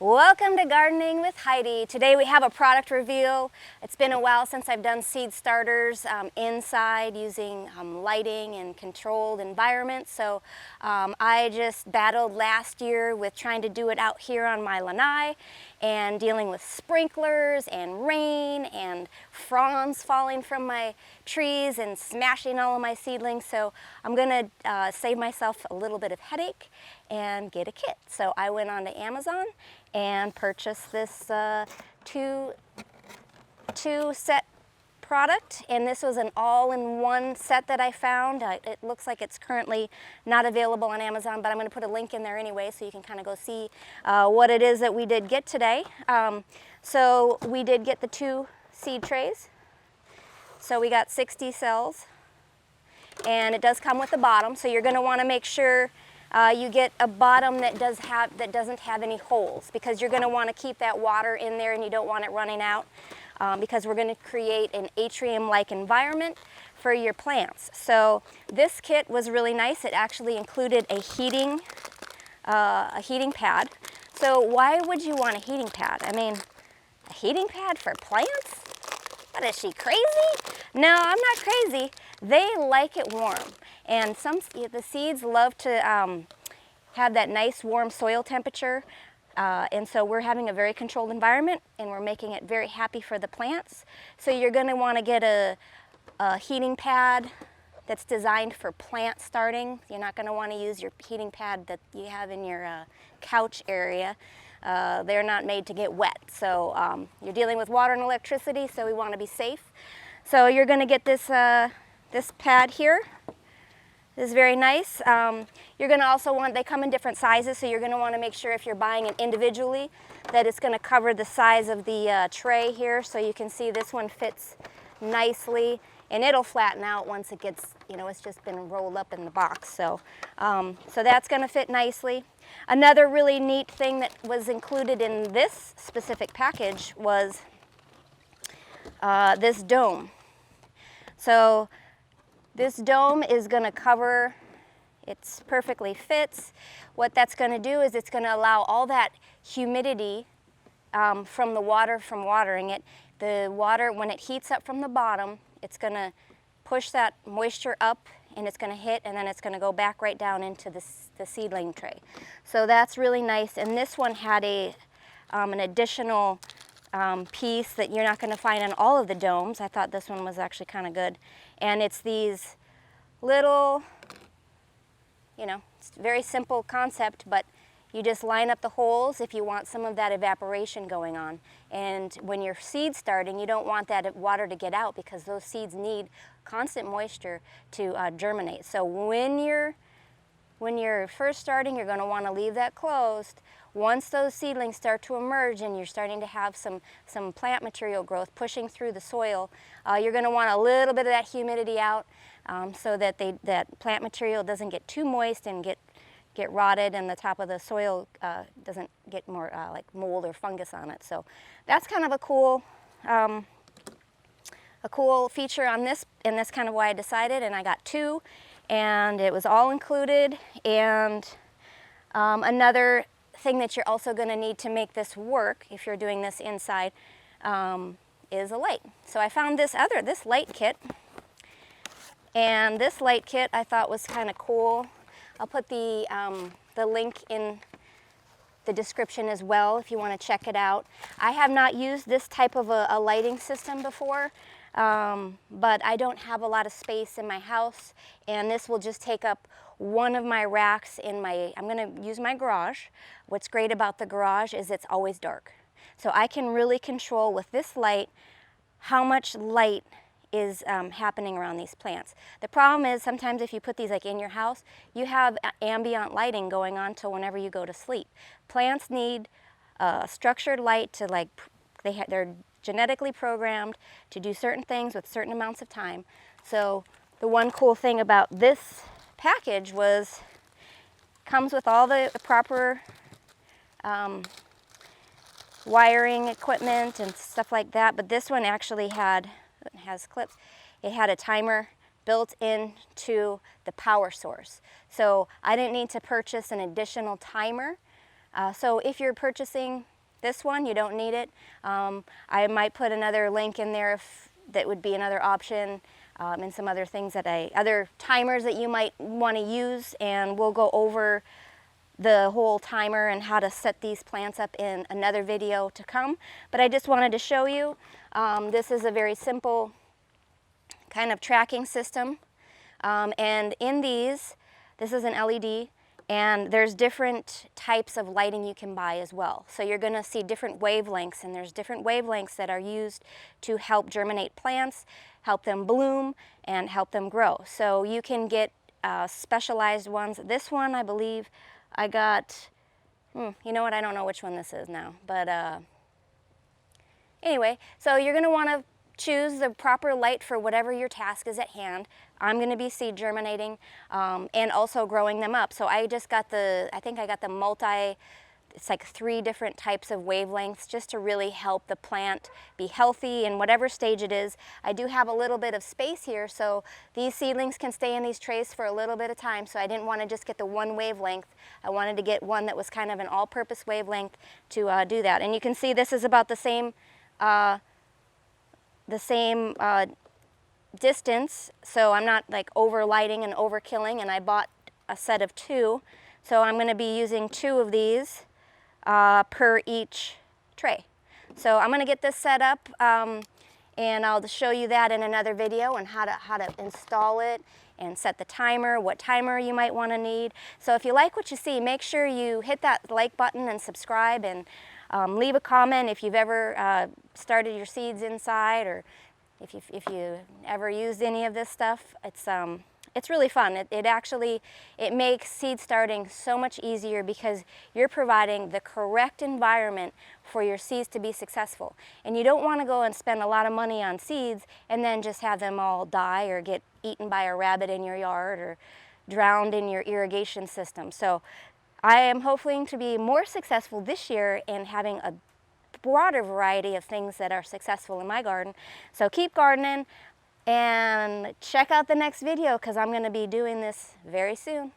Welcome to Gardening with Heidi. Today we have a product reveal. It's been a while since I've done seed starters inside using lighting and controlled environments. So I just battled last year with trying to do it out here on my lanai and dealing with sprinklers and rain and fronds falling from my trees and smashing all of my seedlings. So I'm gonna save myself a little bit of headache and get a kit. So I went on to Amazon and purchased this two set product, and this was an all-in-one set that I found. It looks like it's currently not available on Amazon, but I'm going to put a link in there anyway so you can kind of go see what it is that we did get today. So we did get the 2 seed trays. So we got 60 cells, and it does come with the bottom, so you're going to want to make sure you get a bottom that doesn't have any holes, because you're going to want to keep that water in there and you don't want it running out, because we're going to create an atrium-like environment for your plants. So this kit was really nice. It actually included a heating pad. So why would you want a heating pad? I mean, a heating pad for plants? What is she, crazy? No, I'm not crazy. They like it warm. And the seeds love to have that nice warm soil temperature. And so we're having a very controlled environment, and we're making it very happy for the plants. So you're going to want to get a heating pad that's designed for plant starting. You're not going to want to use your heating pad that you have in your couch area. They're not made to get wet. So you're dealing with water and electricity, so we want to be safe. So you're going to get this, this pad here. This is very nice. You're going to also want, they come in different sizes, so you're going to want to make sure if you're buying it individually that it's going to cover the size of the tray here. So you can see this one fits nicely, and it'll flatten out once it gets, you know, it's just been rolled up in the box. So, so that's going to fit nicely. Another really neat thing that was included in this specific package was this dome. So this dome is going to cover, it perfectly fits. What that's going to do is it's going to allow all that humidity from the water from watering it. The water, when it heats up from the bottom, it's going to push that moisture up, and it's going to hit, and then it's going to go back right down into the seedling tray. So that's really nice. And this one had an additional piece that you're not going to find on all of the domes. I thought this one was actually kind of good. And it's these little, you know, it's a very simple concept, but you just line up the holes if you want some of that evaporation going on. And when you're seed starting, you don't want that water to get out, because those seeds need constant moisture to germinate. So when you're first starting, you're going to want to leave that closed. Once those seedlings start to emerge and you're starting to have some plant material growth pushing through the soil, you're going to want a little bit of that humidity out, so that that plant material doesn't get too moist and get rotted, and the top of the soil doesn't get more like mold or fungus on it. So that's kind of a cool feature on this, and that's kind of why I decided. And I got 2, and it was all included. And another thing that you're also going to need to make this work, if you're doing this inside, is a light. So I found this light kit, and this light kit I thought was kind of cool. I'll put the link in the description as well if you want to check it out. I have not used this type of a lighting system before, but I don't have a lot of space in my house, and this will just take up one of my racks in my, I'm going to use my garage. What's great about the garage is it's always dark. So I can really control with this light how much light is happening around these plants. The problem is sometimes if you put these like in your house, you have ambient lighting going on till whenever you go to sleep. Plants need structured light to, like, they're genetically programmed to do certain things with certain amounts of time. So the one cool thing about this package was comes with all the proper wiring equipment and stuff like that, but this one actually has clips. It had a timer built into the power source. So I didn't need to purchase an additional timer So if you're purchasing this one, you don't need it. I might put another link in there if that would be another option, and some other things that other timers that you might want to use, and we'll go over the whole timer and how to set these plants up in another video to come. But I just wanted to show you, this is a very simple kind of tracking system. And in these, this is an LED, and there's different types of lighting you can buy as well. So you're going to see different wavelengths, and there's different wavelengths that are used to help germinate plants, help them bloom, and help them grow. So you can get specialized ones. This one, I believe, I got, you know what, I don't know which one this is now, but anyway, so you're going to want to choose the proper light for whatever your task is at hand. I'm going to be seed germinating and also growing them up. So I just got I think I got the it's like 3 different types of wavelengths just to really help the plant be healthy in whatever stage it is. I do have a little bit of space here, so these seedlings can stay in these trays for a little bit of time, so I didn't want to just get the one wavelength. I wanted to get one that was kind of an all-purpose wavelength to do that. And you can see this is about the same distance, so I'm not like over lighting and over killing, and I bought a set of 2, so I'm going to be using 2 of these per each tray. So I'm going to get this set up, and I'll show you that in another video, and how to install it and set the timer, what timer you might want to need. So if you like what you see, make sure you hit that like button and subscribe, and leave a comment if you've ever started your seeds inside, or if you ever used any of this stuff. It's really fun. It makes seed starting so much easier because you're providing the correct environment for your seeds to be successful. And you don't want to go and spend a lot of money on seeds and then just have them all die or get eaten by a rabbit in your yard or drowned in your irrigation system. So I am hoping to be more successful this year in having a broader variety of things that are successful in my garden. So keep gardening and check out the next video, because I'm going to be doing this very soon.